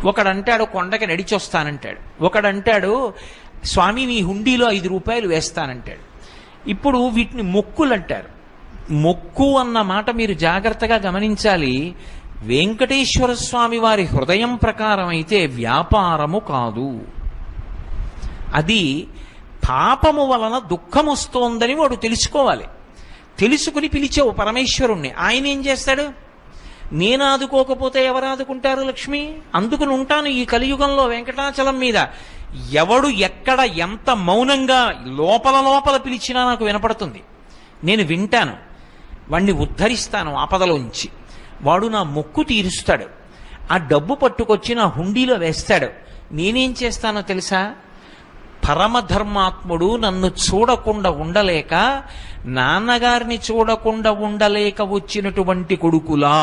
ఒకడంటాడు కొండకి నడిచొస్తానంటాడు, ఒకడంటాడు స్వామి మీ హుండీలో 5 రూపాయలు వేస్తానంటాడు. ఇప్పుడు వీటిని మొక్కులు అంటారు. మొక్కు అన్న మాట మీరు జాగ్రత్తగా గమనించాలి. వెంకటేశ్వర స్వామి వారి హృదయం ప్రకారం అయితే వ్యాపారము కాదు. అది పాపము వలన దుఃఖం వస్తోందని వాడు తెలుసుకోవాలి. తెలుసుకుని పిలిచావు పరమేశ్వరుణ్ణి, ఆయన ఏం చేస్తాడు? నేను ఆదుకోకపోతే ఎవరు ఆదుకుంటారు లక్ష్మి? అందుకుని ఉంటాను ఈ కలియుగంలో వెంకటాచలం మీద. ఎవడు ఎక్కడ ఎంత మౌనంగా లోపల లోపల పిలిచినా నాకు వినపడుతుంది. నేను వింటాను, వాణ్ణి ఉద్ధరిస్తాను ఆపదలోంచి. వాడు నా మొక్కు తీరుస్తాడు. ఆ డబ్బు పట్టుకొచ్చి నా హుండీలో వేస్తాడు. నేనేం చేస్తానో తెలుసా? పరమధర్మాత్ముడు నన్ను చూడకుండా ఉండలేక, నాన్నగారిని చూడకుండా ఉండలేక వచ్చినటువంటి కొడుకులా